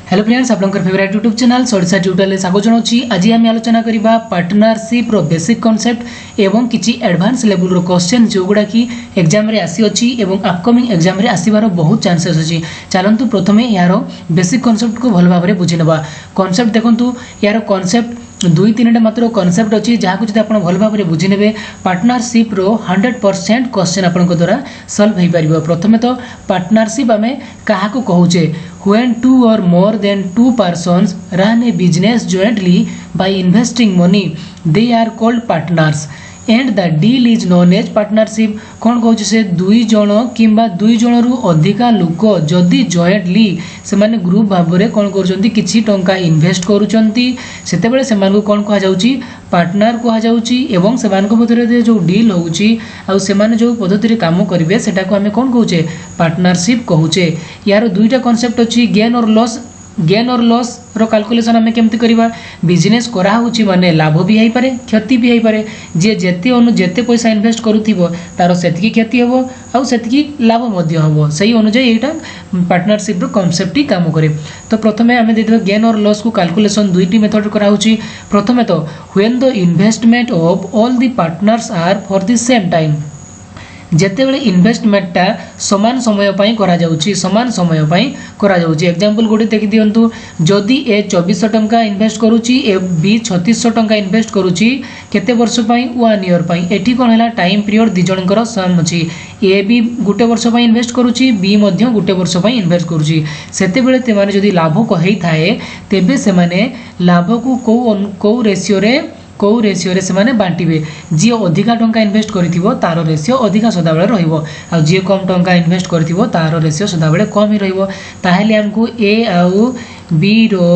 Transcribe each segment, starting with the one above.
Hello friends, आप favourite YouTube channel Odisha tutorial स्वागत जनाऊँगी। आज आम आलोचना करबा पार्टनरशिप रो बेसिक कॉन्सेप्ट एवं किछि एडवांस लेवल रो क्वेश्चन जो गुडा की एग्जाम रे आसी अछि एवं अपकमिंग एग्जाम रे आसीबार बहुत चांसेस अछि। चलंतु प्रथमे यार बेसिक कॉन्सेप्ट को भल भाव में बुझी नेबा। कॉन्सेप्ट देखंतु यार कॉन्सेप्ट दुई तीन मात्र कॉन्सेप्ट अच्छी जहाँ जब आप भल भाव में बुझी ने पार्टनरशिप रो 100% क्वेश्चन आपण द्वारा सॉल्व हो पार। प्रथम तो पार्टनरशिप आम क्या कहूचे when two or more than two persons run a business jointly by investing money they are called partners and the deal is known as partnership। कौन कहूँ से दुई जन किंबा दुई जन रु अधिका लोक जदि जॉइंटली से माने ग्रुप भाव में कौन कर किछि टंका इन्वेस्ट करुचंती सेतेबेले सेमानकु कौन कहा जाउची पार्टनर कहा जाउची एवं सेमानक मध्य जो डील होउची आ सेमाने जो पद्धति रे काम करिवे सेटा को हमें कौन कहूचे पार्टनरशिप कहूचे। यार दुईटा कांसेप्ट अछि गेन और लॉस रो कैलकुलेशन हमें केमती करबा। बिजनेस करा होची माने लाभ भी होई पारे क्षति भी होई पारे। जे जेते पैसा इन्वेस्ट करूथिबो तारो सेतकी क्षति होबो आ सेतकी लाभ मध्य होबो। सही अनुसार एटा पार्टनरशिप रो कांसेप्ट ही काम करे। तो प्रथमे हमें देथिबा गेन और लॉस को कैलकुलेशन दुईटी मेथड करा होची। प्रथमे तो when the investment of all the partners are for the same time जेतेबेले इन्वेस्टमेंटटा समान समय पाई करा जाउची समान समय पाई करा जाउची। एग्जांपल गोटे देखि दियंतु जदि ए 2400 टंका इन्वेस्ट करूची ए बी 3600 टंका इन्वेस्ट करूची केते वर्ष पाई 1 ईयर पाई। एठी कोन हला टाइम पीरियड दि जनकर सेम अछि। ए बी गुटे वर्ष पाई इन्वेस्ट करूची बी मध्य गुटे वर्ष पाई इन्वेस्ट करूची सेतेबेले ते माने जदि लाभ को हेई थाए तेबे से माने लाभ को को रेशियो रे से माने बांटिबे। जी अधिका टंका इन्वेस्ट करिथिबो तारो रेशियो अधिका सदाबेले रहिबो आ जी कम टंका इन्वेस्ट करिथिबो तारो रेशियो सदाबेले कम ही रहिबो। ताहेले हमकु ए आउ बी रो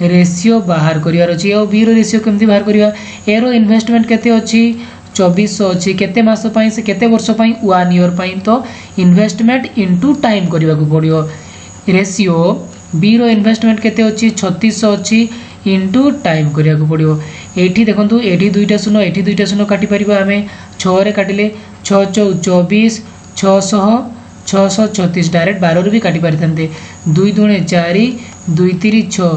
रेशियो बाहर करियार अछि। आ बी रो रेशियो केमति बाहर करिया ए रो इन्वेस्टमेंट केते अछि 2400 अछि केते मास पई से केते वर्ष पई 1 ईयर पई। तो इन्वेस्टमेंट इनटू टाइम करिया को पड़ियो। रेशियो बी रो इन्वेस्टमेंट केते अछि 3600 अछि इंटू टाइम करिया को पड़ियो। एठी देखंतु एठी दुईटा शून्य काटी परिबा हमें 6 रे काटिले 6 4 24 636 डायरेक्ट 12 रे भी काटी परिथंते 2 दूने 4 2 3 6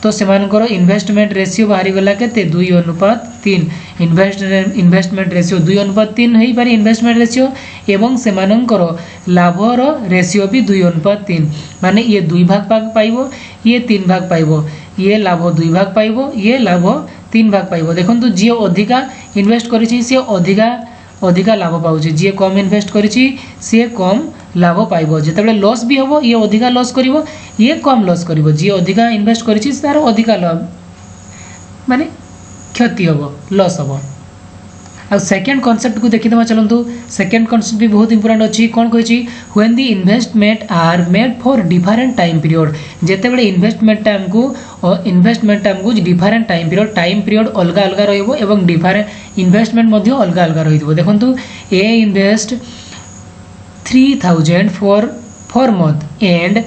तो सेमानकर इन्वेस्टमेंट रेशियो बाहरी गला केते 2:3। इन्वेस्टमेंट रेशियो 2:3 हेई पारे इन्वेस्टमेंट रेशियो एवं सेमानकर लाभर रेशियो भी 2:3 माने ये 2 भाग पाइबो ये 3 भाग पाइबो ये लाभ 2 भाग पाइबो ये लाभ 3 भाग पाइबो। देखंतु जी अधिका इन्वेस्ट करिछि से अधिका लाभ पाउछि जी कम इन्वेस्ट करिछि से कम लाभ पाइबो। जेतेबेले लॉस भी होबो ये अधिका लॉस करिवो ये कम लॉस करिवो। जी अधिका इन्वेस्ट करिछि तार अधिका लाभ माने क्षति होबो लॉस होबो। आ सेकंड कांसेप्ट को देखि दमा चलंतु। सेकंड कांसेप्ट भी बहुत इंपोर्टेंट अछि। कोन कहिछि when the investment are made for different time period जेतेबेले इन्वेस्टमेंट हमकु डिफरेंट टाइम पीरियड अलग अलग रहइबो एवं डिफरेंट इन्वेस्टमेंट मध्ये अलग अलग रहिबो। देखंतु ए invest 3000 for month and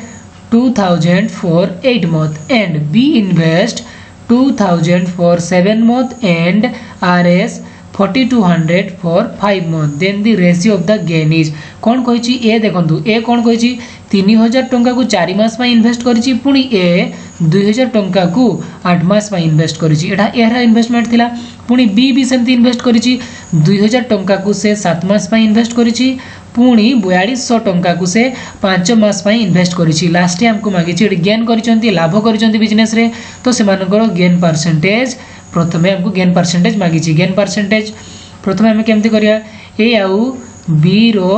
2000 for 8 month and B invest 2000 for 7 month and RS 4200 for 5 month then the ratio of the gain is। कौन कहिछि ए देखंतु ए कौन कहिछि 3000 टंका को 4 मास में इन्वेस्ट करिछि पुनी ए 2000 टंका को 8 मास में इन्वेस्ट करिछि एटा एरा इन्वेस्टमेंट थिला। पुनी बी भी सेमती इन्वेस्ट करिछि 2000 टंका को से 7 मास में इन्वेस्ट करिछि पुनी 4200 टंका को से 5 मास में इन्वेस्ट करिछि। लास्ट टाइम हमको मागिछि गेन करिसंती लाभ करिसंती बिजनेस रे तो सेमानकर गेन परसेंटेज प्रथमे हमको गेन परसेंटेज मागिछि। गेन परसेंटेज प्रथमे हम केमती करिया ए आउ बी रो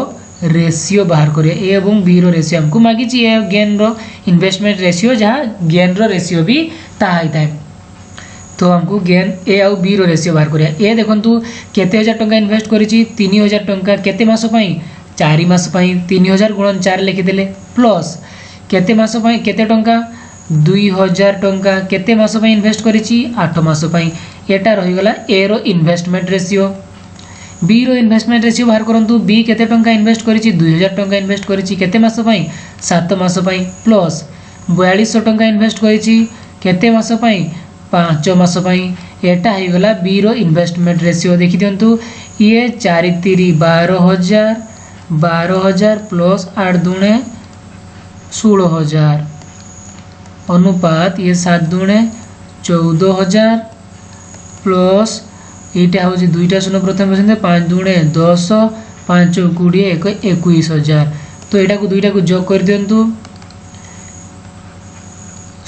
रेशियो बाहर करिया ए एवं बी रो रेशियो हमको मागिछि ए गेन रो इन्वेस्टमेंट रेशियो जहां गेन रो रेशियो भी ताहाई थाए। तो हमको गेन ए आउ बी रो रेशियो बाहर करिया। ए देखंतु केते हजार टंका इन्वेस्ट करिछि 3000 टंका केते मास पई 4 मास पई 3000 गुणन 4 लिखि देले प्लस केते मास पई केते टंका 2000 टंका केते मास पई इन्वेस्ट करिछि 8 मास पई एटा रहि गला ए रो इन्वेस्टमेंट रेशियो। बी रो इन्वेस्टमेंट रेशियो बाहर करंतु बी केते टंका इन्वेस्ट करिछि 2000 टंका इन्वेस्ट करिछि केते मास पई 7 मास पई प्लस 4200 टंका इन्वेस्ट करिछि केते मास पई 5 मास पई एटा हे गला बी रो इन्वेस्टमेंट रेशियो। देखि दियंतु ये 4 3 12000 प्लस 8 दूने 16000 अनुपात ये 7 दुणे 14,000 प्लस यहाँ हूँ दुईटा शून्य प्रथम बस 5 दुणे 10 5 20 21,000 तो यहाँ को दुईटा को जोग कर दिंतु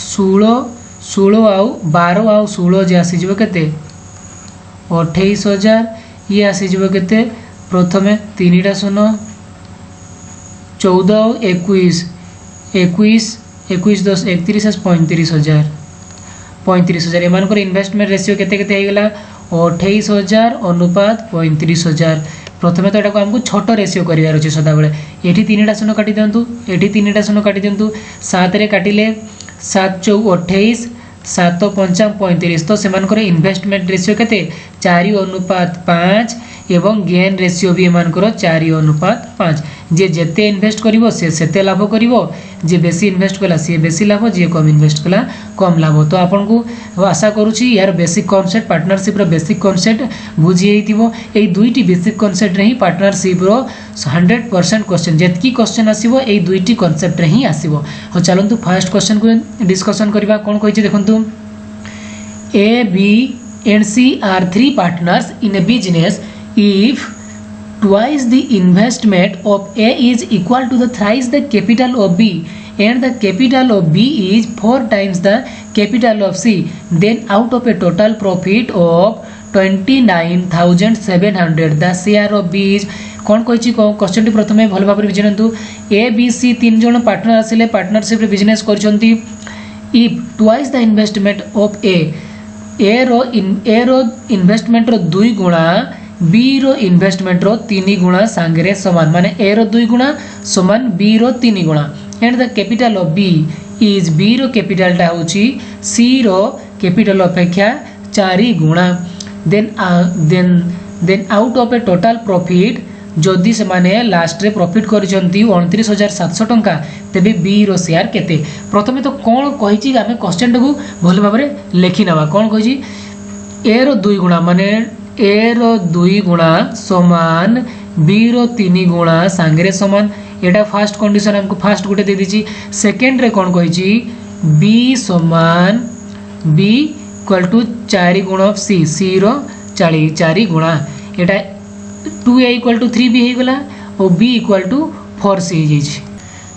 16 आउ 12 आउ 16 जे आसीज केते 28,000 ये आसीज केते प्रथमे 3टा शून्य 14 आउ 21 21 10 31 35,000 35,000 एमानकर इन्वेस्टमेंट रेशियो केते केते हो गला 28,000 अनुपात 35,000 प्रथमे तो यहाँ आमको छोट रेशियो करार अच्छे सदाबले ये 3टा शून्य काटी दिंतु ये 3टा शून्य काटी दिंतु 7 रे काटिले 7 चौ 28 7 5 35 तो सेमानकर इन्वेस्टमेंट रेशियो केते 4 अनुपात 5 एवं गेन रेशियो भी एमानकर 4 अनुपात 5 जे जेते इन्वेस्ट करिवो से सेते लाभ करिवो जे बेसी इन्वेस्ट कला सी बेसी लाभ जे कम इन्वेस्ट कला कम लाभ तो आपन को आशा करूची यार बेसिक कांसेप्ट पार्टनरशिप रो बेसिक कांसेप्ट बुझी हेतिवो एई दुईटी बेसिक कांसेप्ट रे ही पार्टनरशिप रो 100% क्वेश्चन जेतकी क्वेश्चन आसीबो एई दुईटी कांसेप्ट रे ही आसीबो हो चलंतु फर्स्ट क्वेश्चन को डिस्कशन करबा कोन कहिचे देखंतु A B and C are 3 partners in a business if twice the investment of A is equal to the thrice the capital of B and the capital of B is 4 times the capital of C, then out of a total profit of 29,700 the share of B is कौन कही question T प्रथम भल भाव बुझे ए B C 3 जन partner आसिले partnership business कर if twice the investment of A रो इन्वेस्टमेंट रो 2 गुणा बी रो इन्वेस्टमेंट रो 3 गुणा सांगे समान माने ए रो 2 गुणा समान बी रो 3 गुणा and the capital of B is B रो कैपिटल टा होची सी रो कैपिटल अपेक्षा 4 गुणा then out of a total profit जदि से माने लास्ट रे प्रॉफिट करिसंती 29,700 टंका तेबे बी रो शेयर केते प्रथमे तो कोन कहिची आमे क्वेश्चन को भल भाव रे लेखि नवा कोन कहिची ए रो 2 गुणा माने ए रो 2 गुणा समान बी रो 3 गुणा सांगरे समान एटा फर्स्ट कंडीशन हमको फर्स्ट गुटे दे दीची सेकंड रे कोन कहिची बी समान बी इक्वल टू 4 गुण ऑफ सी सी रो 4 गुणा एटा 2a इक्वल टू 3 भी हो गला और b इक्वल टू 4c हो जाइए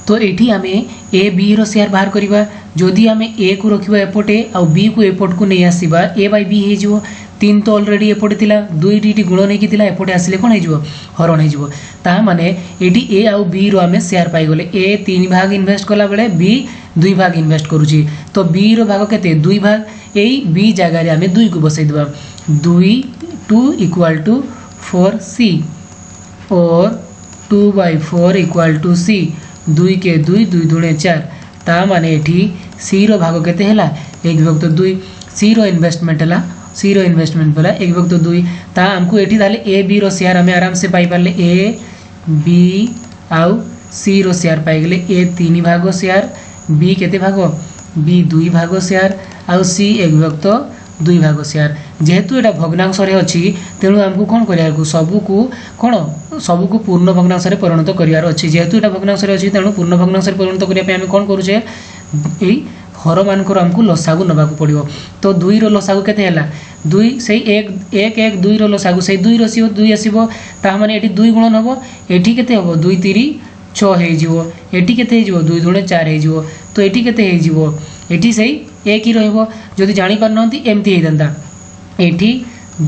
तो ये आम ए बी रो शेयर बाहर करवा जदि आम ए को रखा एपटे आउ बी को एपट को नहीं आसवा ए बाय बी हो 3 तो ऑलरेडी एपटे थिला 2 गुण नहीं थिला एपटे आसिले कौन हो हरण हो माने ये ए आउ बी रो आम शेयर पाईगले ए 3 भाग इन्वेस्ट कला बेले बी 2 भाग इन्वेस्ट करुची तो बी रो भाग केते 2 भाग यही बी जगह आम 2 को बसई देबा 2 इक्वल टू 4c और 2/4 इक्वल टू c 2 के 2 2 दुणे 4 ता माने एठी c रो भाग केते हैला 1/2 c रो इन्वेस्टमेंट हैला c रो इन्वेस्टमेंट वाला 1/2 ता हमको एठी ताले a b रो शेयर हमें आराम से पाई पाले a b आउ c रो शेयर पाई गेले a 3 भाग शेयर b केते भाग b 2 भाग शेयर आउ c 1/2 भाग शेयर जेहेतु एटा भग्नांश रे अछि तेणु हमको कोन करिया को सबु को पूर्ण भग्नांश रे परिणत करियार अछि जेहेतु एटा भग्नांश रे अछि तेणु पूर्ण भग्नांश रे परिणत करिया पे हम कोन करूछे एई हर मानकर हमको लसागु नबा को पड़िबो तो 2 रो लसागु केते हैला 2 सही 1 2 रो लसागु सही 2 रो सिओ 2 आसीबो ता माने एठी 2 गुणन हबो एठी केते हबो 2 3 6 हे जिवो एठी केते हे जिवो 2 दुणे 4 हे जिवो तो एठी केते हे जिवो एठी सही 1 ही रहबो जदि जानि पार नंती एम्ति हे दंता एठी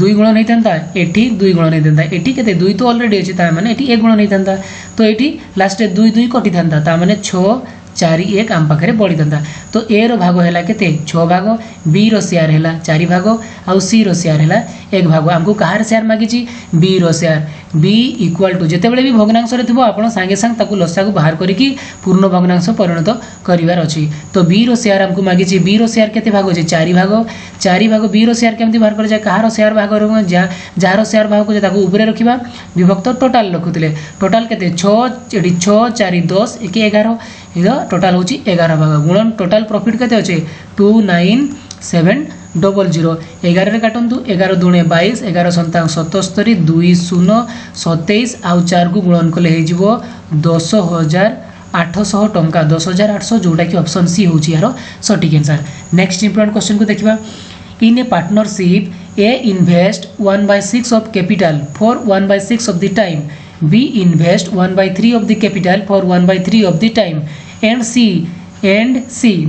2 गुण नहीं था एठी 2 गुण नहीं था एठी केते 2 तो ऑलरेडी अछि ता माने एठी 1 गुण नहीं था तो एठी लास्ट 2 2 कटि था ता माने 6 4 1 आम पाखरे बढ़ी था तो ए रो भाग हैला केते 6 भाग बी रो शेयर हैला 4 भाग आउ सी रो शेयर हैला 1 भाग हमको कहार शेयर मागिची बी रो शेयर बी इक्वल टू जेते बेले भी भग्नांश रे थिबो आपण संगे संग ताकू लसागु बाहर करिकी पूर्ण भग्नांश परिणत करिवार अछि तो बी रो शेयर हमको मागिची बी रो शेयर केते भाग अछि 4 भाग बी रो शेयर केमति बाहर कर जाय कहार शेयर भाग रो जार शेयर भाग को ताकू ऊपरे रखिबा विभक्त टोटल रखुतले टोटल केते 6 एडी 6 4 10 1 11 इधर टोटल होची 11 भाग गुणन टोटल प्रॉफिट केते अछि 29,700 11 रे काटंतु 11 दुणे 22 11 सन्तांग 77 2 0 27 आउ 4 को गुणन कले हे जिवो 10,008 800 टंका 10,800 जोटा कि ऑप्शन सी होची यार सटीक आंसर। नेक्स्ट इंपोर्टेंट क्वेश्चन को देखिबा। In a partnership A invest 1/6 of capital for 1/6 of the time, B invest 1/3 of the capital for 1/3 of the time and C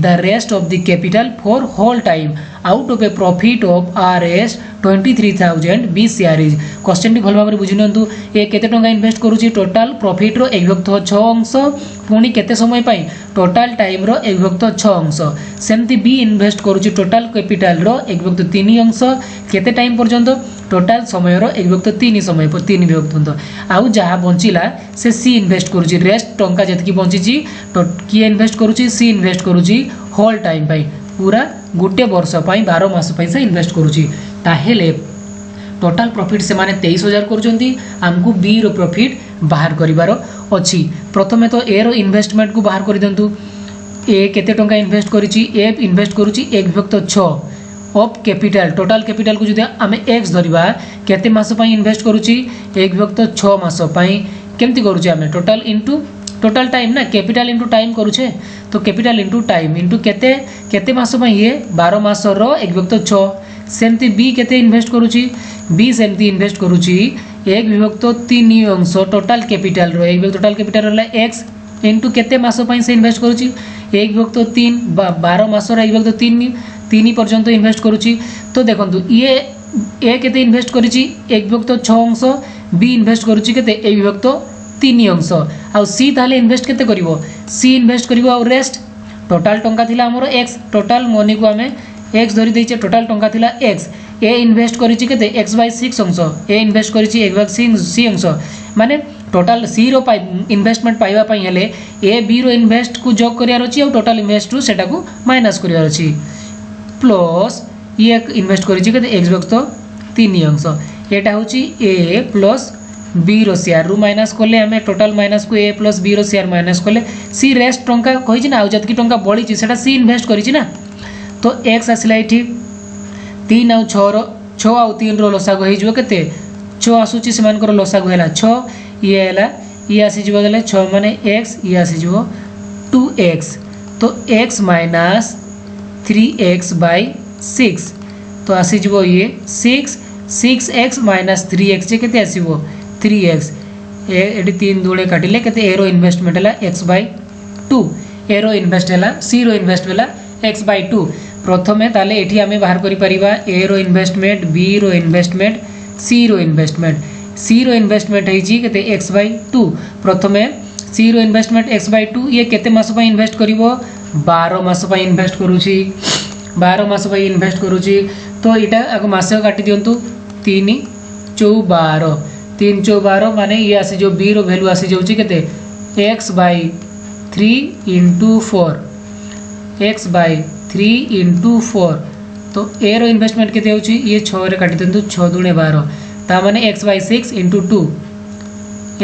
the rest of the capital for whole time out of a profit of Rs 23,000 B share is. Question टी भल भाव बुझी नियंतु। ए केते टंका invest करूची total profit रो 1/6 अंश पुणी केते समय पाई टोटल टाइम रो 1/6 अंश। सेमती बी इन्वेस्ट करूची टोटल कैपिटल रो 1/3 अंश केते टाइम पर्यंत टोटल समय रो 1/3 समय 3 पर्यंत। आउ जहाँ बंचिला से सी इन्वेस्ट करूची रेस्ट टंका जतकी बंचिची किए इन्वेस्ट करूची सी इन्वेस्ट करूची होल टाइम पाई पूरा गोटे वर्ष पाई 12 मास पाई से इन्वेस्ट करूची। ताहेले टोटल प्रॉफिट से माने 23,000 करूचंती। हमकु बी रो प्रॉफिट बाहर करिवारो अछि। प्रथमे तो ए रो इन्वेस्टमेंट को बाहर करि दंतु। ए केते टंका इन्वेस्ट करिछि ए इन्वेस्ट करूची 1/6 ऑफ कैपिटल। टोटल कैपिटल को जदि आमे x धरिबा केते मास पाई इन्वेस्ट करूची 1/6 मास पाई। केमती करूची आमे टोटल इनटू टोटल टाइम ना कैपिटल इनटू टाइम करूछे तो कैपिटल इनटू टाइम इनटू केते केते मास पाई ये 12 मास रो 1/6। सेमती बी केते इन्वेस्ट करूची बी सेमती इन्वेस्ट करूची 1/3 अंश टोटल कैपिटल रो टोटल कैपिटल रहला x इनटू केते मास पाई से इन्वेस्ट करूची 1/3 12 मास रो 1/3 पर्यंत इन्वेस्ट करूची। तो देखंतु ये ए केते इन्वेस्ट करिची 1/6 अंश बी इन्वेस्ट करूची केते 1/3 अंश आ सी ताले इन्वेस्ट केते करिवो सी इन्वेस्ट करिवो आ रेस्ट टोटल टंका थिला हमरो x टोटल मनी को हमें x धरि दैचे टोटल टंका थिला x ए इन्वेस्ट करिची केते x/6 अंश ए इन्वेस्ट करिची 1/6 अंश माने टोटल सी रो इन्वेस्टमेंट पाइबा पई हेले ए बी रो इन्वेस्ट को जोग करियार अछि आ टोटल इन्वेस्ट रो सेटा को माइनस करियार अछि प्लस ये इन्वेस्ट करिछि केते x/3 अंश एटा होछि a प्लस बी रो शेयर रु माइनस करले हमें टोटल माइनस को a प्लस बी रो शेयर माइनस करले सी रेस्ट टंका कहिछि ना आ जतकी टंका बळी छि सेटा सी इन्वेस्ट करिछि ना तो x आसिला एठी 3 आ 6 आ 3 रो लसागु हे जो केते 6 आसुछि समान कर लसागु हैला 6 ये आसी जिवो गले 6 माने x ये आसी जिवो 2x तो x माइनस 3x/6 तो आसी जिवो ये 6x माइनस 3x जे केते आसीबो 3x एडी 3 दुळे काटिले केते एरो इन्वेस्टमेंट हला x/2 एरो इन्वेस्ट हला सी रो इन्वेस्ट हला x/2। प्रथमे ताले एठी आमे बाहर करि परिबा ए रो इन्वेस्टमेंट बी रो इन्वेस्टमेंट सी रो इन्वेस्टमेंट है जी केते x/2। प्रथमे सी रो इन्वेस्टमेंट x/2 ये केते मास पय इन्वेस्ट करिवो 12 मास पय इन्वेस्ट करूची 12 मास पय इन्वेस्ट करूची तो इटा आगो मास काटि दियंतु 3 4 12 3 4 12 माने ये आसी जो बी रो वैल्यू आसी जाउची केते x/3 * 4 x/3 * 4 तो ए रो इन्वेस्टमेंट केते होची ये 6 रे काटि दियंतु 6 * 12 ता माने x/6 * 2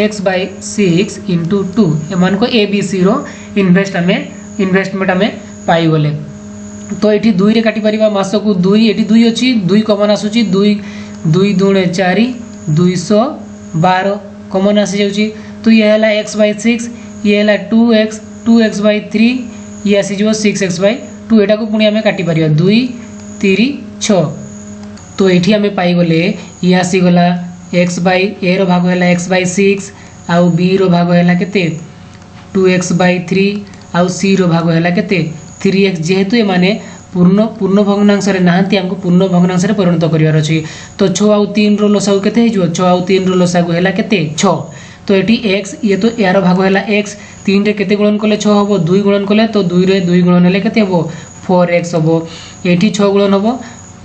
x/6 * 2 एमान को ए बी सी रो इन्वेस्टमेंट हमें पाई गले। तो एठी 2 रे काटि परिबा मास को 2 एठी 2 अछि 2 कॉमन आसुची 2 2 2 4 212 कॉमन आसी जाउची तो ये हला x/6 ये हला 2x/3 ये आसी जो 6x/2 एटा को पुनी हमें काटि परिबा 2 3 6 तो एठी हमें पाई गले ये आसी गला x/a रो भाग हला x/6 आउ b रो भाग हला केते 2x/3 आउ c रो भाग हला केते 3x जेहेतु ए माने पूर्ण भग्नांश रे नाहंती हमको पूर्ण भग्नांश रे परिणत करिवार अछि तो 6 आउ 3 रो लसागु केते हे जो 6 आउ 3 रो लसागु हला केते 6 तो एठी x ये तो यार भाग हला x 3 रे केते गुणन कले 6 हबो 2 गुणन कले तो 2 रे 2 गुणन हले केते हबो 4x हबो एठी 6 गुणन हबो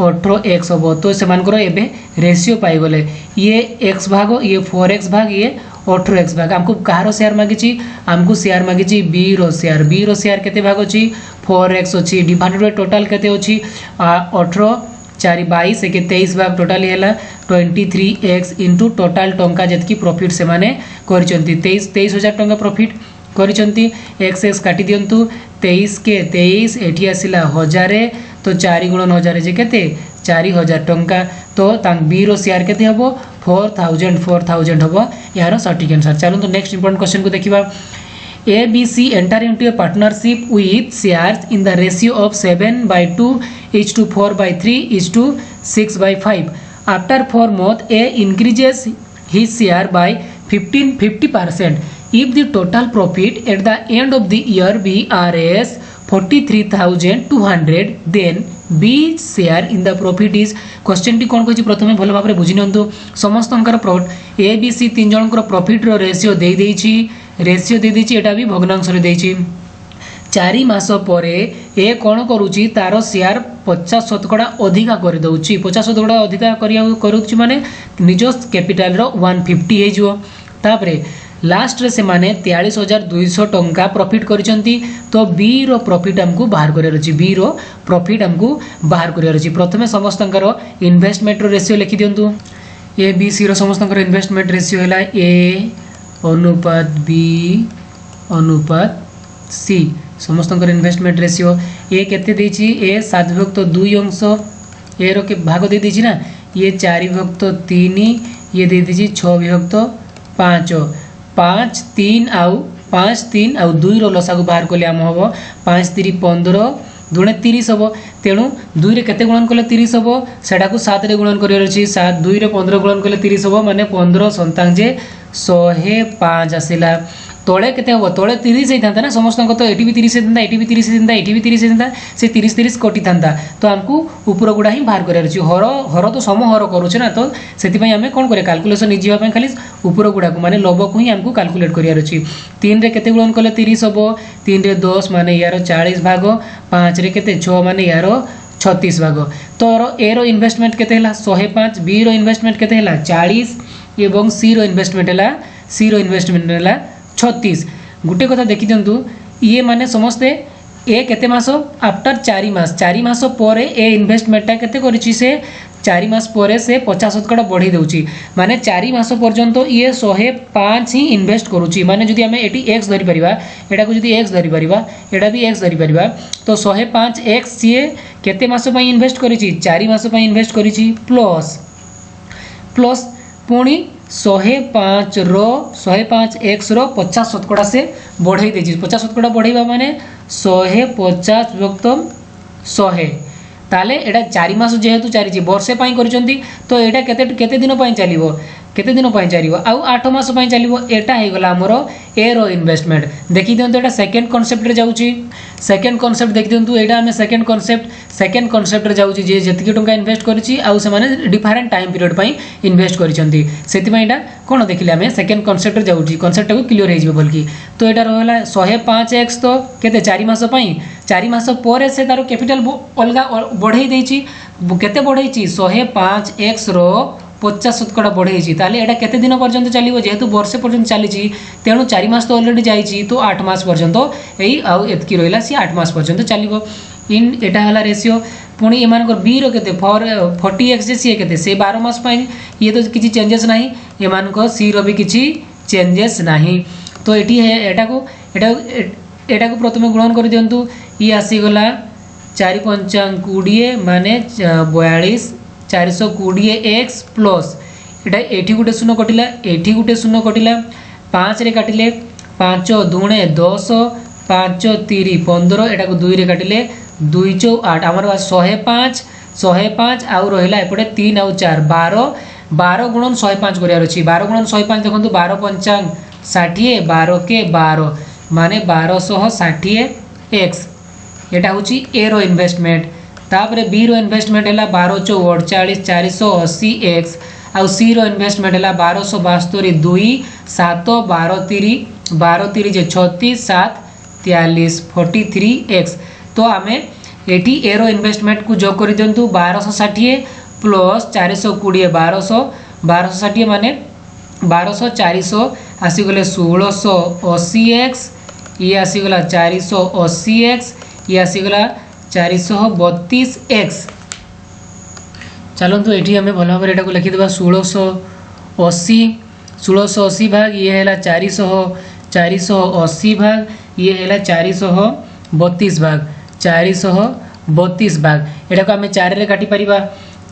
18x हबो तो सेमानकर एबे रेशियो पाई गले ये x भाग ये 4x भाग ये 18x भाग हमको कहारो शेयर मागिची हमको शेयर मागिची b रो शेयर केते भाग अछि 4x अछि डिवाइडेड बाय टोटल केते अछि 18 4 22 के 23 भाग टोटल हैला 23x इनटू टोटल टंका जतकी प्रॉफिट से माने करचंती 23000 टंका प्रॉफिट करचंती x काटी दियंतु 23 के 23 एठी आसिला 1000 तो 4 गुणन 1000 जे केते 4000 टंका तो तांग बी रो शेयर केते हबो 4000 हबो यार सटीक आंसर। चलो तो नेक्स्ट इंपोर्टेंट क्वेश्चन को देखिबा A, B, C enter into a partnership with shares in the ratio of 7/2 is to 4/3 is to 6/5. After 4 months, A increases his share by 50%. If the total profit at the end of the year be Rs 43,200, then B share in the profit is question टी कौन कही प्रथम भल भाव बुझी नियंतु समस्त ए B सी तीन जन प्रॉफिट रो रेशियो दे देछि एटा भी भग्नांश रे देछि 4 मास परे ए कौन करुची तार शेयर 50% अधिका कर दउची 50% अधिका करुची माने निज कैपिटल रो 150 हे जो तापरे लास्ट रे से माने 43,200 टंका प्रॉफिट करिसंती तो बी रो प्रॉफिट हमकु बाहर करियर अछि बी रो प्रॉफिट हमकु बाहर करियर अछि प्रथमे समस्तंकर इन्वेस्टमेंट रो रेशियो लिखि दियंतु ए बी सी रो समस्तंकर इन्वेस्टमेंट रेशियो हैला ए अनुपात बी अनुपात सी समस्तंकर इन्वेस्टमेंट रेशियो ए केते देछि ए 7/2 अंश ए रो के भाग दे देछि ना ये 4/3 ये दे देछि 6/5 5 3 आउ 2 रो लसागु बाहर कले हम हबो 5 3 15 दुणे 30 हबो तेणु 2 रे केते गुणन कले 30 हबो सेडा को 7 रे गुणन करियर अछि 7 2 रे 15 गुणन कले 30 हबो माने 15 संतांग जे 105 आसिला तोळे केते हबो तोळे 30 हे थांता ना समस्त को तो एटी भी 30 हे थांता एटी भी 30 हे थांता एटी भी 30 हे थांता से 30 कोटी थांता तो हमकु ऊपर गुडा ही बाहर करियर अछि हर तो सम हर करूछ ना तो सेति पई हमें कोन करे कैलकुलेशन निजिबा पई खाली ऊपर गुडा को माने लब को ही हमकु कैलकुलेट करियर अछि 3 रे केते गुणन कले 30 हबो 3 रे 10 माने यार 40 भाग 5 रे केते 6 माने यार 36 भाग तो ए रो इन्वेस्टमेंट केते हला 105 बी रो इन्वेस्टमेंट केते हला 40 एवं सी रो इन्वेस्टमेंट हला 36 गुटे कथा देखि दियंतु ये माने समस्ते ए केते मास आफ्टर 4 मास परे ए इन्वेस्टमेंटटा केते करिछि से 4 मास परे से 50% बढ़ी देउछि माने 4 मास पर्यंत ये 105 ही इन्वेस्ट करूछि माने जदि हमें एटी x धरि परिबा एटा को जदि x धरि परिबा एटा भी x धरि परिबा तो 105 x ये केते मास पई इन्वेस्ट करिछि 4 मास पई इन्वेस्ट करिछि प्लस पुणी 105 x रो 50% से बढ़ाई देछि 50% बढ़ाइबा माने 150/100 ताले एटा 4 मास जेहेतु चारिछि वर्षे पई करिसंती तो एटा केते दिन पई चलिबो केते दिन पई चलिबो आ 8 मास पई चलिबो एटा हे गला हमरो ए रो इन्वेस्टमेंट देखि दियंतु एटा सेकंड कांसेप्ट रे जाउछि सेकंड कांसेप्ट देखि दियंतु एटा हमें सेकंड कांसेप्ट रे जाउछि जे जतिके टंका इन्वेस्ट करिछि आ से माने डिफरेंट टाइम पीरियड पई इन्वेस्ट करिसंती सेति पई एटा कोन देखिले हमें सेकंड कांसेप्ट रे जाउछि कांसेप्ट को क्लियर हे जिवो बल्कि तो एटा रहला 105x तो केते 4 मास पई 4 मास परे से तारो कैपिटल अलगा बढ़ाई देछि केते बढ़ाइछि 105x रो 50% बढ़ाई ताले एटा केते दिन पर्यंत चलिबो जेहेतु वर्ष पर्यंत चली तेणु 4 मास तो ऑलरेडी जाइछि तो 8 मास पर्यंत एई आउ एतकी रहला सी 8 मास पर्यंत चलिबो इन एटा हला रेशियो पुणी एमानकर बी रो केते 40x जे सी केते से 12 मास पई ये तो किछि चेंजेस नाही एमानकर सी रो भी किछि चेंजेस नाही तो एटी है एटा को प्रथमे गुणन कर दियंतु ई आसी गला 4 5 20 माने 42 420x प्लस एटा एठी गुटे शून्य कटिला एठी गुटे शून्य कटिला 5 रे काटिले 5 दुणे 10 5 3 15 एटा को 2 रे काटिले 2 4 8 हमर 105 आउ रहिला एपटे 3 आउ 4 12 गुणन 105 करियार अछि 12 गुणन 105 देखंतु 12 5 60 12 के 12 माने 1260x एटा होची ए रो इन्वेस्टमेंट तापरे बी रो इन्वेस्टमेंट हैला 12 4 40 480x आउ सी रो इन्वेस्टमेंट हैला 1272 2 7 12 3 जे 36 7 43 43x तो आमे एटी ए रो इन्वेस्टमेंट को जो कर दियंतु 1260 प्लस 420 1260 माने 1200 400 आसी गले 1680x ये आसी गला 480x ये आसी गला 432x चलतु ये हमें भल भाव एटा को लिखिदेबा 1680 भाग ये है 480 भाग ये है 432 भाग 432 भाग एटा को आमे 4 रे काटी परिबा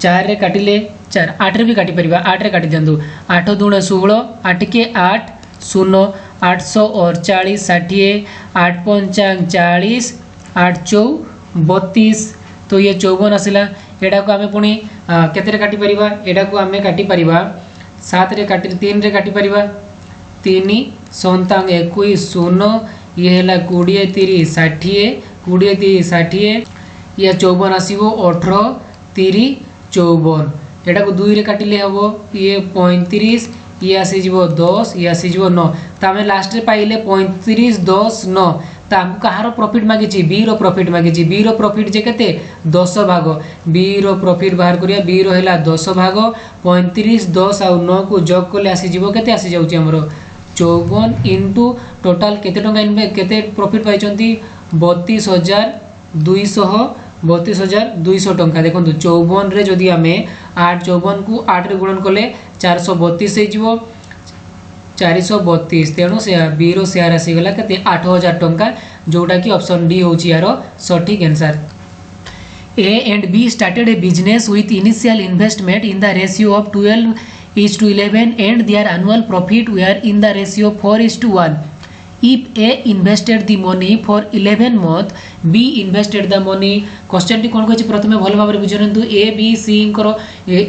4 रे काटिले 4 8 रे भी काटी परिबा 8 रे काटी दियंतु 8 दुणे 16 8 के 8 0 800 और 40 60, 8 पंचांग 40, 8 चौ 32, तो ये 54 आसला। एटा को आमे पुणी केते काटी परिबा, एटा को आमे काटी परिबा 7 रे काटी 3 रे काटी परिबा 3 सन्तांग 21 शून्य, ये है 20 30 60, 20 30 60, ये 54 आसो 18 30 54, एटा को 2 रे काटिले हबो ये 35, ये आसीजिवो 10, ये आसीजिवो 9, तो आम लास्ट रे पाइले 35 10 9, तो आमको कहार प्रॉफिट मागिची बी रो प्रॉफिट मागिची, बी रो प्रॉफिट जे केते 10 भाग, बी रो प्रॉफिट बाहर करिया, बी रो हैला 10 भाग 35 10 और 9 को जोग कले आसीजिवो केते आसी जाउची हमरो 54 इंटू टोटल केते टंका इनवे केते प्रॉफिट पाइचंती 32,200 टंका। देखो 54 रे जदि आमे 8 54 को 8 रे गुणन कले 432 हो 432, तेणु से बी रो शेयर आसीगला केते 8000 टंका, जोटा कि ऑप्शन डी होची यारो सटीक answer. A and B started a business with initial investment in the ratio of 12:11 and their annual profit were in the ratio 4:1. If A invested the money for 11 months, B invested the money. Question टी कौन कही प्रथम भल भाव बुझु A B C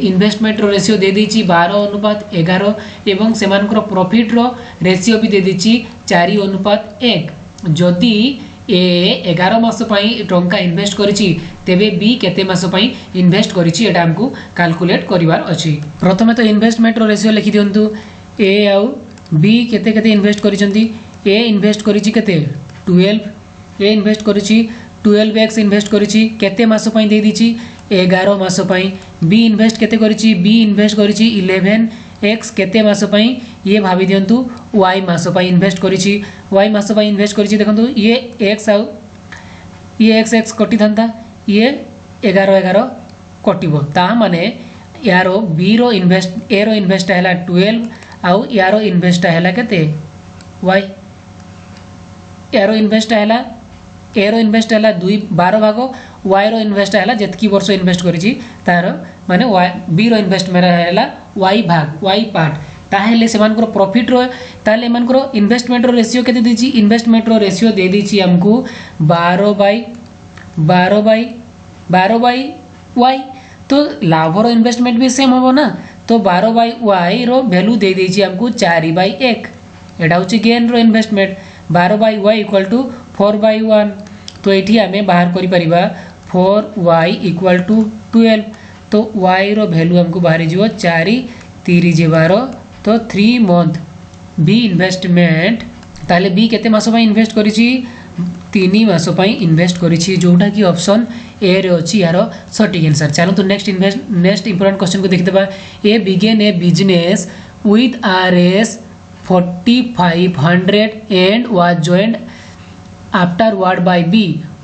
investment ratio दे देछि 12:11 एवं सेमानकर प्रॉफिट रो रेसियो भी दे देछि 4:1। जदि ए 11 मास पई टंका इन्वेस्ट करिछि तेबे बी केते मास पई इन्वेस्ट करिछि एटा हमकु कैलकुलेट करिवार अछि। प्रथमे तो इन्वेस्टमेंट रो रेसियो लिखि दियंतु ए आउ बी केते केते इन्वेस्ट करिसंती। ए इन्वेस्ट करिछि केते 12, ए इन्वेस्ट करिछि 12x इन्वेस्ट करिछि केते मास पई दे दिछि 11 मास पई। बी इन्वेस्ट केते करिछि, बी इन्वेस्ट करिछि 11x केते मास पई, ये भाबी दियंतु y मास पई इन्वेस्ट करिछि, y मास पई इन्वेस्ट करिछि। देखंतु ये x आउ ये x कटि थांता, ये 11 11 कटिबो, ता माने यारो b रो इन्वेस्ट ए रो इन्वेस्ट हैला 12 आउ यारो इन्वेस्ट हैला केते y, यारो इन्वेस्ट हैला ए रो इन्वेस्ट हैला 12 भाग, y रो इन्वेस्ट हैला जेतकी वर्ष इन्वेस्ट करिछि तार माने y b रो इन्वेस्ट मेरा हैला y भाग y पार्ट, ताहेले सेमानकर प्रॉफिट रो ताले मानकर इन्वेस्टमेंट रो रेशियो केते दिछि, इन्वेस्टमेंट रो रेशियो दे दिछि हमकु 12/y, तो लाभ रो इन्वेस्टमेंट भी सेम होबो ना, तो 12/y रो वैल्यू दे दिछि हमकु 4/1, एटा होछि गेन रो इन्वेस्टमेंट 12/y इक्वल टू 4/1, तो एठी आमे बाहर करि परिबा 4y इक्वल टू 12, तो y रो वैल्यू हमकु बाहर जिवो 4 3 12, तो 3 मंथ। बी इन्वेस्टमेंट ताले बी केते मास पई इन्वेस्ट करिछि 3 मास पई इन्वेस्ट करिछि, जोटा कि ऑप्शन ए रे अछि यारो सटीक आंसर। चलो तो नेक्स्ट इंपोर्टेंट क्वेश्चन को देखितबा। A began a business with RS 4500 and was joined afterward by B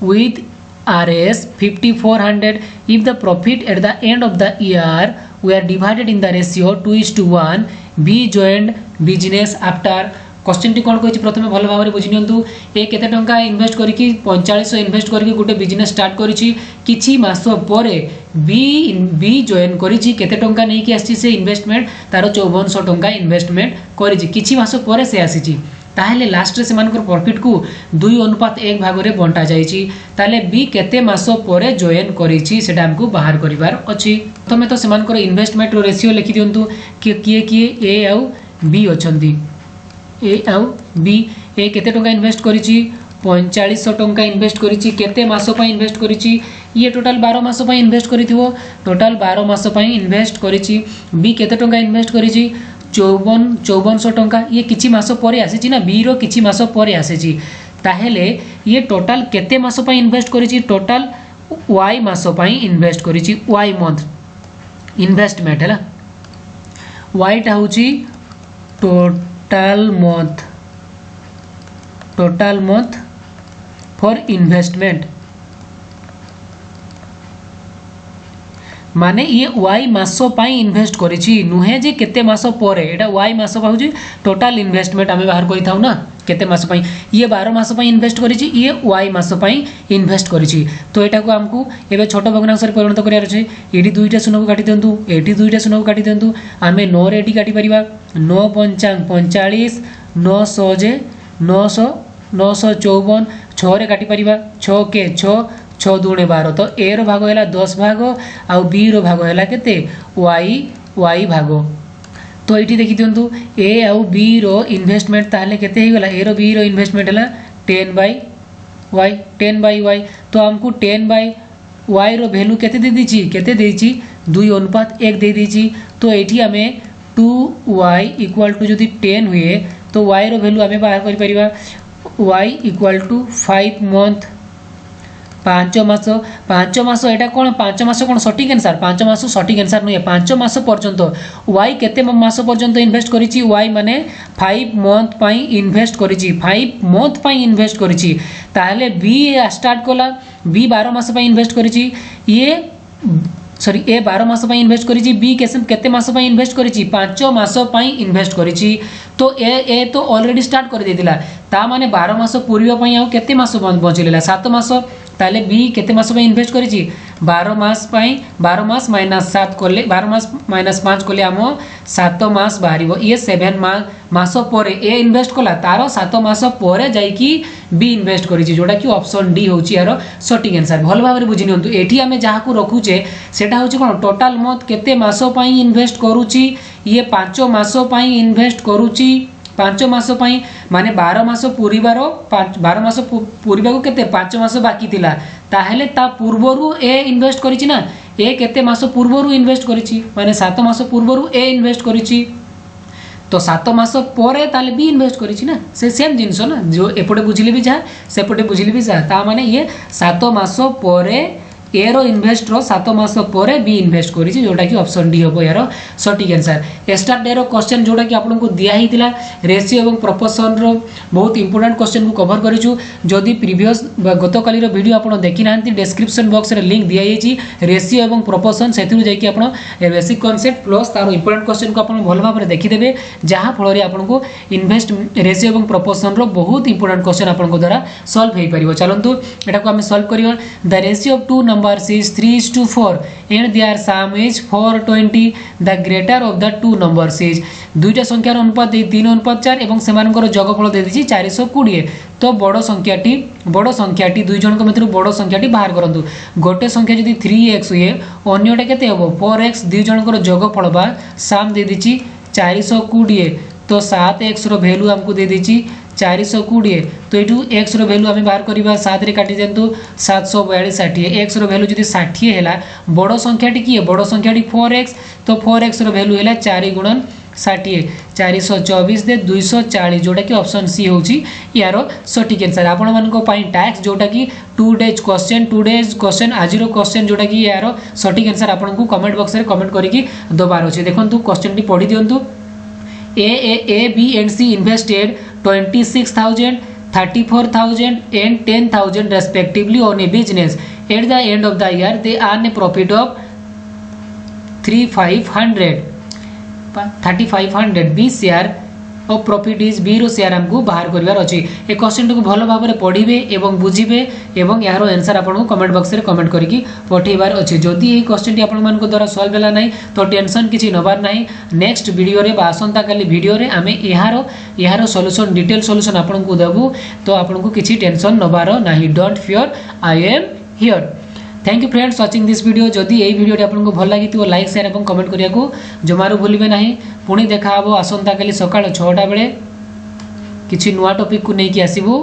with RS 5400. If the profit at the end of the year were divided in the ratio 2:1, B joined business after। Question टी कौन कही प्रथम भल भाव बुझी नियंतु। ए केते टंका invest करिकी 4500 इन्वेस्ट करिकी गोटे बिजनेस स्टार्ट करिछि, किछि मास परे बी जॉइन करिछि केते टंका नै कि आछि से इन्वेस्टमेंट तार 5400 टंका इन्वेस्टमेंट करिछि, किछि मास परे से आसीछि, ताहेले लास्ट रे सेमानकर प्रॉफिट को 2:1 भाग रे बंटा जाइछि, ताले बी केते मास परे जॉइन करिछि सेटा हमकु बाहर करिवार अछि। प्रथमे तो सेमानकर इन्वेस्टमेंट रो रेशियो लिखि दियंतु कि किए ए आउ बी अछंती। ए आउ बी ए केते टंका इन्वेस्ट करिछि 4500 टंका इन्वेस्ट करिछि, केते मास पई इन्वेस्ट करिछि, ये टोटल 12 मास पई इन्वेस्ट करिथिवो, टोटल 12 मास पई इन्वेस्ट करिछि। बी केते टंका इन्वेस्ट करिछि 5400 टंका, ये किछि मास परे आसीछि ना, बी रो किछि मास परे आसीछि, ताहेले ये टोटल केते मास पई इन्वेस्ट करिछि, टोटल y मास पई इन्वेस्ट करिछि, y मंथ इन्वेस्टमेंट हैला, y टा होछि टोटल मंथ फॉर इन्वेस्टमेंट, माने ये y मास पाई इन्वेस्ट करिछि नुहे जे केते मास परे, एटा y मास पाउछि टोटल इन्वेस्टमेंट आमे बाहर करि थाउ ना केते मास पाई, ये 12 मास पाई इन्वेस्ट करिछि, ये y मास पाई इन्वेस्ट करिछि, तो एटा को हमकु एबे छोट भग्नांश रे परिणत करियार छै। एडी दुईटा शून्य को काटि देंतु, एडी दुईटा शून्य को काटि देंतु, आमे 9 रे एडी काटि परिबा 9 पंचांग 45 900 जे 900 954 6 रे काटी परिबा 6 के 6 6 दूणे 12 तो ए रो भाग हैला 10 भाग आ बी रो भाग हैला केते y भाग। तो ये देखी दिंतु ए आउ बी रो इन्वेस्टमेंट ताहले केते ही गला ए रो बी रो इन्वेस्टमेंट हला 10/y तो हमको 10/y रो वैल्यू केते दे दीची 2:1 दे दीची। तो एठी हमें 2y = जदि 10 हुए तो y रो वैल्यू हमें बाहर कर परिबा y = 5 मंथ 5 मास एटा कोन 5 मास कोन सटीक आंसर 5 मास सटीक आंसर नहीं 5 मास पर्यंत y केते मास पर्यंत इन्वेस्ट करिछि y माने 5 मंथ पई इन्वेस्ट करिछि 5 मंथ पई इन्वेस्ट करिछि ताहले b स्टार्ट कोला b 12 मास पई इन्वेस्ट करिछि ये सॉरी ए 12 मास पई इन्वेस्ट करिछि बी केते मास पई इन्वेस्ट करिछि 5 मास पई इन्वेस्ट करिछि। तो ए तो ऑलरेडी स्टार्ट कर देतिला ता माने 12 मास पूर्व पई आ केते मास बचिलेला 7 मास ताले बी केते मास पई इन्वेस्ट करिछि 12 मास पई 12 मास -7 करले 12 मास -5 करले हमो 7 मास बाहरिबो ये 7 मास परे ए इन्वेस्ट कला तारो 7 मास परे जाई कि बी इन्वेस्ट करिछि जोटा कि ऑप्शन डी होछि यार सटीक आंसर। भल भाबरे बुझि नियंतु एठी हमें जाहा को रखुचे सेटा होछि कोन टोटल मंथ केते मास पई इन्वेस्ट करूछि ये 5 मास पई इन्वेस्ट करूछि 5 मास पई माने 12 मास पूरीबार 12 मास पूरीबा को केते 5 मास बाकी थिला ताहेले ता पूर्वरु ए इन्वेस्ट करिछि ना ए केते मास पूर्वरु इन्वेस्ट करिछि माने 7 मास पूर्वरु ए इन्वेस्ट करिछि तो 7 मास परे ताले बी इन्वेस्ट करिछि ना से सेम जिंस ना जो एपटे बुझिले भी जा सेपटे बुझिले भी जा ता माने ये 7 मास परे ए रो इन्वेस्ट रो 7 मास परे बी इन्वेस्ट करिछि जोटा कि ऑप्शन डी होबो यार सटीक आंसर। स्टार्ट डे रो क्वेश्चन जोटा कि आपन को दिया हितिला रेशियो एवं प्रोपोर्शन रो बहुत इंपोर्टेंट क्वेश्चन को कवर करिछु जदि प्रीवियस गत काली रो वीडियो आपन देखि नांती डिस्क्रिप्शन बॉक्स रे लिंक दिया हिछि रेशियो एवं प्रोपोर्शन सेथु जाई कि आपन बेसिक कांसेप्ट प्लस तारो इंपोर्टेंट क्वेश्चन को आपन भल भाबरे देखि देबे जहां फल रे आपन को इन्वेस्ट रेशियो एवं प्रोपोर्शन रो बहुत इंपोर्टेंट क्वेश्चन आपन को द्वारा सॉल्व हेई परिबो। चलंतु एटा को हम सॉल्व करियो the ratio of two numbers is 3:4 and their sum is 420 the greater of the two numbers is दुईटा संख्यार अनुपात 3:4 एवं सेमानकर जोगफल दे दिछि 420 तो बड़ संख्याटी दुई जन को मध्य बड़ संख्याटी बाहर करंतु गोटे संख्या जदि 3x हुए अन्यटा केते हबो 4x दुई जनकर जोगफल बा सम दे दिछि 420 तो 7x रो वैल्यू हमको दे दिछि 420 तो एटू x रो वैल्यू हमें बाहर करिबा 7 रे काटि देंतु 742 60 x रो वैल्यू जदि 60 हैला बड़ संख्याटी की बड़ संख्याटी 4x तो 4x रो वैल्यू हैला 4 × 60 424 दे 240 जोटा कि ऑप्शन सी होची यारो सटीक आंसर। आपण मन को पई टैक्स जोटा कि 2 डेज क्वेश्चन आज रो क्वेश्चन जोटा कि यारो सटीक आंसर आपण को कमेंट बॉक्स रे कमेंट करिकि दोबार होची देखंतु क्वेश्चन टी पढी दियंतु A, B and C invested 26,000, 34,000 and 10,000 respectively on a business. At the end of the year, they earn a profit of 3,500. B share of profit is B रो share हमको बाहर करिवार अछि। ए question को भलो भाबरे पढिबे एवं बुझिबे एवं यारो आंसर आपन को कमेंट बॉक्स रे कमेंट करिकि पठेबार अछि। जदि ए क्वेश्चन टी आपन मान को द्वारा सॉल्व भेला नै तो टेंशन किछि नबार नै नेक्स्ट वीडियो रे बा आसंता काली वीडियो रे आमे एहारो सॉल्यूशन डिटेल सॉल्यूशन आपन को देबू तो आपन को किछि टेंशन नबार नाही don't fear I am here. Thank you friends watching this video जदि ए वीडियो रे आपन को भल लागि तो लाइक शेयर एवं कमेंट करिया को जमारो भूलिबे नाही। पुणी देखा हबो आसंता काली सकाळ 6टा बेले किछि नुवा टॉपिक को नै कि आसीबो।